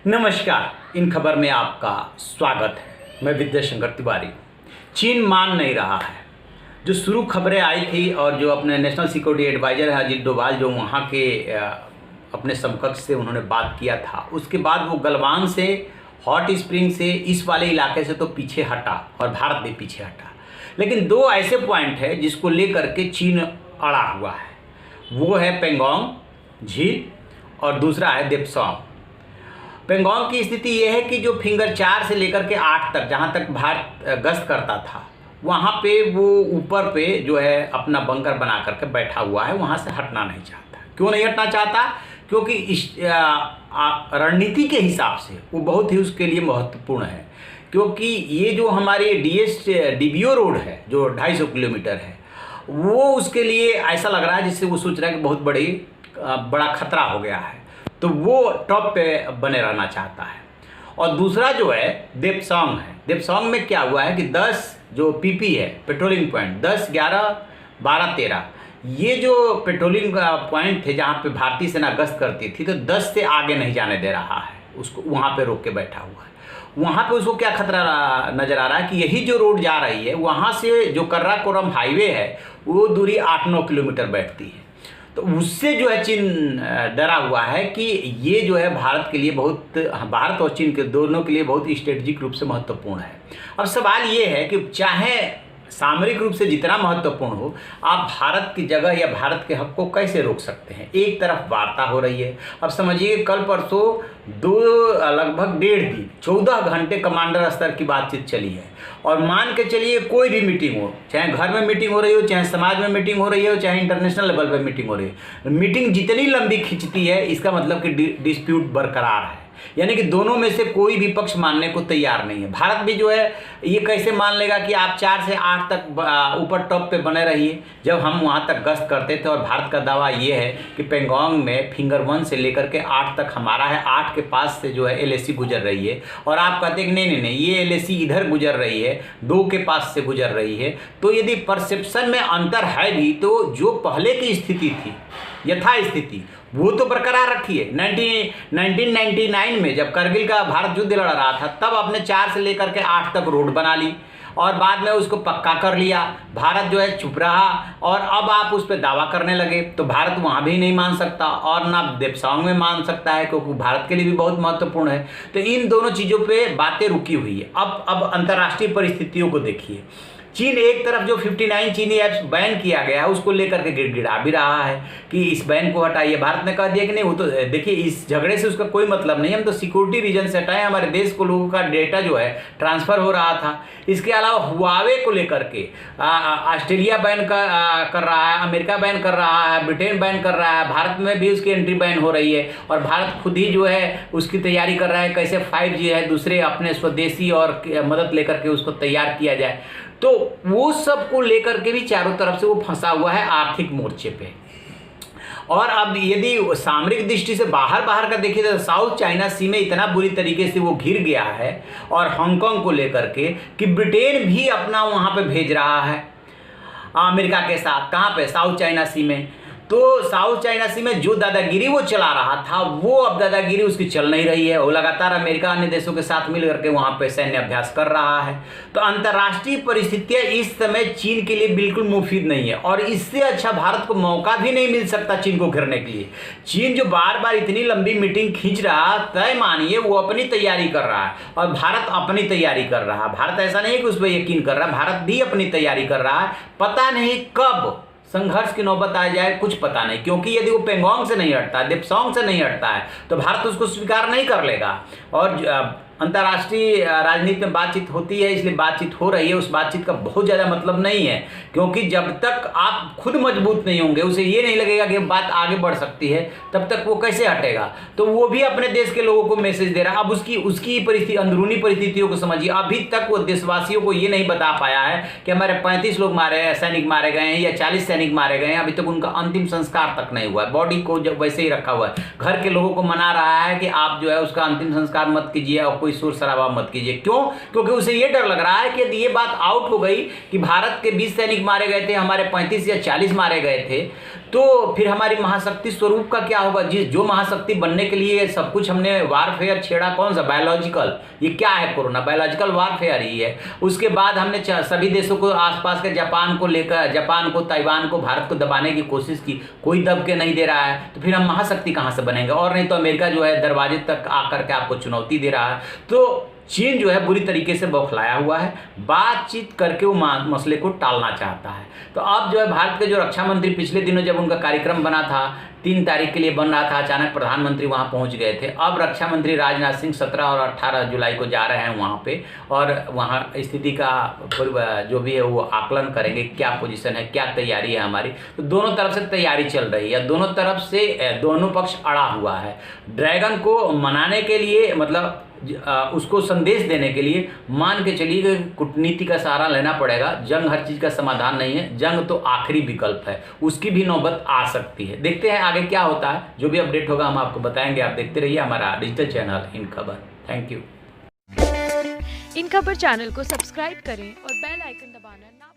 नमस्कार। इन खबर में आपका स्वागत है। मैं विद्याशंकर तिवारी। चीन मान नहीं रहा है। जो शुरू खबरें आई थी और जो अपने नेशनल सिक्योरिटी एडवाइज़र है अजीत डोभाल, जो वहाँ के अपने समकक्ष से उन्होंने बात किया था, उसके बाद वो गलवान से, हॉट स्प्रिंग से, इस वाले इलाके से तो पीछे हटा और भारत भी पीछे हटा। लेकिन दो ऐसे पॉइंट है जिसको लेकर के चीन अड़ा हुआ है। वो है पेंगोंग झील और दूसरा है देप्सोंग। पेंगोंग की स्थिति यह है कि जो फिंगर 4 से लेकर के 8 तक, जहाँ तक भारत गश्त करता था, वहाँ पे वो ऊपर पे जो है अपना बंकर बना करके बैठा हुआ है, वहाँ से हटना नहीं चाहता। क्यों नहीं हटना चाहता? क्योंकि इस रणनीति के हिसाब से वो बहुत ही उसके लिए महत्वपूर्ण है। क्योंकि ये जो हमारी DBO रोड है जो 250 किलोमीटर है, वो उसके लिए ऐसा लग रहा है जिससे वो सोच रहा है कि बहुत बड़ा खतरा हो गया है, तो वो टॉप पे बने रहना चाहता है। और दूसरा जो है देप्सोंग है। देप्सोंग में क्या हुआ है कि 10 जो PP है, पेट्रोलिंग पॉइंट, 10, 11, 12, 13, ये जो पेट्रोलिंग पॉइंट थे जहाँ पे भारतीय सेना गश्त करती थी, तो 10 से आगे नहीं जाने दे रहा है उसको, वहाँ पे रोक के बैठा हुआ है। वहाँ पे उसको क्या खतरा नज़र आ रहा है कि यही जो रोड जा रही है, वहाँ से जो कर्राकोरम हाईवे है, वो दूरी 8-9 किलोमीटर बैठती है। तो उससे जो है चीन डरा हुआ है कि ये जो है भारत के लिए भारत और चीन के दोनों के लिए बहुत स्ट्रेटजिक रूप से महत्वपूर्ण है। अब सवाल ये है कि चाहे सामरिक रूप से जितना महत्वपूर्ण हो, आप भारत की जगह या भारत के हक को कैसे रोक सकते हैं? एक तरफ वार्ता हो रही है। अब समझिए कल परसों लगभग 1.5 दिन 14 घंटे कमांडर स्तर की बातचीत चली है। और मान के चलिए कोई भी मीटिंग हो, चाहे घर में मीटिंग हो रही हो, चाहे समाज में मीटिंग हो रही हो, चाहे इंटरनेशनल लेवल पर मीटिंग हो रही है, मीटिंग जितनी लंबी खिंचती है, इसका मतलब कि डिस्प्यूट बरकरार है। यानी कि दोनों में से कोई भी पक्ष मानने को तैयार नहीं है। भारत भी जो है ये कैसे मान लेगा कि आप 4 से 8 तक ऊपर टॉप पे बने रहिए, जब हम वहाँ तक गश्त करते थे। और भारत का दावा ये है कि पेंगोंग में फिंगर 1 से लेकर के 8 तक हमारा है, 8 के पास से जो है LAC गुजर रही है। और आप कहते हैं कि नहीं, ये LAC इधर गुजर रही है, 2 के पास से गुजर रही है। तो यदि परसेप्शन में अंतर है भी, तो जो पहले की स्थिति थी, यथास्थिति, वो तो बरकरार रखी है। 1999 में जब करगिल का भारत युद्ध लड़ रहा था, तब आपने 4 से लेकर के 8 तक रोड बना ली और बाद में उसको पक्का कर लिया। भारत जो है चुप रहा और अब आप उस पर दावा करने लगे, तो भारत वहाँ भी नहीं मान सकता और ना देप्सोंग में मान सकता है, क्योंकि भारत के लिए भी बहुत महत्वपूर्ण है। तो इन दोनों चीज़ों पे बातें रुकी हुई है। अब अंतर्राष्ट्रीय परिस्थितियों को देखिए। चीन एक तरफ जो 59 चीनी ऐप्स बैन किया गया है, उसको लेकर के गिड़गिड़ा भी रहा है कि इस बैन को हटाइए। भारत ने कह दिया कि नहीं, वो तो देखिए इस झगड़े से उसका कोई मतलब नहीं, हम तो सिक्योरिटी रीजन से हटाए, हमारे देश को लोगों का डेटा जो है ट्रांसफ़र हो रहा था। इसके अलावा हुआवे को लेकर के ऑस्ट्रेलिया बैन कर रहा है, अमेरिका बैन कर रहा है, ब्रिटेन बैन कर रहा है, भारत में भी उसकी एंट्री बैन हो रही है। और भारत खुद ही जो है उसकी तैयारी कर रहा है, कैसे 5G है, दूसरे अपने स्वदेशी और मदद लेकर के उसको तैयार किया जाए। तो वो सब को लेकर के भी चारों तरफ से वो फंसा हुआ है आर्थिक मोर्चे पे। और अब यदि सामरिक दृष्टि से बाहर का देखिए तो साउथ चाइना सी में इतना बुरी तरीके से वो घिर गया है, और हांगकांग को लेकर के कि ब्रिटेन भी अपना वहाँ पे भेज रहा है अमेरिका के साथ। कहाँ पे? साउथ चाइना सी में। तो साउथ चाइना सी में जो दादागिरी वो चला रहा था, वो अब दादागिरी उसकी चल नहीं रही है। वो लगातार अमेरिका अन्य देशों के साथ मिल करके वहाँ पे सैन्य अभ्यास कर रहा है। तो अंतर्राष्ट्रीय परिस्थितियाँ इस समय चीन के लिए बिल्कुल मुफीद नहीं है, और इससे अच्छा भारत को मौका भी नहीं मिल सकता चीन को घेरने के लिए। चीन जो बार बार इतनी लंबी मीटिंग खींच रहा, तय मानिए वो अपनी तैयारी कर रहा है और भारत अपनी तैयारी कर रहा है। भारत ऐसा नहीं है कि उस पर यकीन कर रहा है, भारत भी अपनी तैयारी कर रहा है। पता नहीं कब संघर्ष की नौबत आ जाए, कुछ पता नहीं। क्योंकि यदि वो पेंगोंग से नहीं हटता है, देप्सोंग से नहीं हटता है, तो भारत उसको स्वीकार नहीं कर लेगा। और अंतर्राष्ट्रीय राजनीति में बातचीत होती है, इसलिए बातचीत हो रही है। उस बातचीत का बहुत ज़्यादा मतलब नहीं है, क्योंकि जब तक आप खुद मजबूत नहीं होंगे, उसे ये नहीं लगेगा कि बात आगे बढ़ सकती है, तब तक वो कैसे हटेगा। तो वो भी अपने देश के लोगों को मैसेज दे रहा है। अब उसकी परिस्थिति, अंदरूनी परिस्थितियों को समझिए। अभी तक वो देशवासियों को ये नहीं बता पाया है कि हमारे 35 लोग सैनिक मारे गए हैं या 40 सैनिक मारे गए हैं। अभी तक उनका अंतिम संस्कार तक नहीं हुआ है, बॉडी को जब वैसे ही रखा हुआ है। घर के लोगों को मना रहा है कि आप जो है उसका अंतिम संस्कार मत कीजिए और कोई शोर शराबा मत कीजिए। क्यों? क्योंकि उसे ये डर लग रहा है कि यदि ये बात आउट हो गई कि भारत के 20 सैनिक मारे गए थे, हमारे 35 या 40 मारे गए थे, तो फिर हमारी महाशक्ति स्वरूप का क्या होगा? जो महाशक्ति बनने के लिए सब कुछ हमने वारफेयर छेड़ा, कौन सा? बायोलॉजिकल। ये क्या है? कोरोना बायोलॉजिकल वारफेयर ही है। उसके बाद हमने सभी देशों को, आसपास के जापान को लेकर, जापान को, ताइवान को, भारत को दबाने की कोशिश की, कोई दब के नहीं दे रहा है, तो फिर हम महाशक्ति कहाँ से बनेंगे? और नहीं तो अमेरिका जो है दरवाजे तक आकर के आपको चुनौती दे रहा है। तो चीन जो है बुरी तरीके से बौखलाया हुआ है, बातचीत करके वो मसले को टालना चाहता है। तो अब जो है भारत के जो रक्षा मंत्री पिछले दिनों जब उनका कार्यक्रम बना था, 3 तारीख के लिए बन रहा था, अचानक प्रधानमंत्री वहां पहुंच गए थे। अब रक्षा मंत्री राजनाथ सिंह 17 और 18 जुलाई को जा रहे हैं वहां पे, और वहां स्थिति का जो भी है वो आकलन करेंगे, क्या पोजीशन है, क्या तैयारी है हमारी। तो दोनों तरफ से तैयारी चल रही है, दोनों तरफ से दोनों पक्ष अड़ा हुआ है। ड्रैगन को मनाने के लिए, मतलब उसको संदेश देने के लिए मान के चलिए कि कूटनीति का सहारा लेना पड़ेगा। जंग हर चीज़ का समाधान नहीं है, जंग तो आखिरी विकल्प है, उसकी भी नौबत आ सकती है। देखते हैं आगे क्या होता है, जो भी अपडेट होगा हम आपको बताएंगे। आप देखते रहिए हमारा डिजिटल चैनल इन खबर। Thank you. इन खबर चैनल को सब्सक्राइब करें और बेल आइकन दबाना ना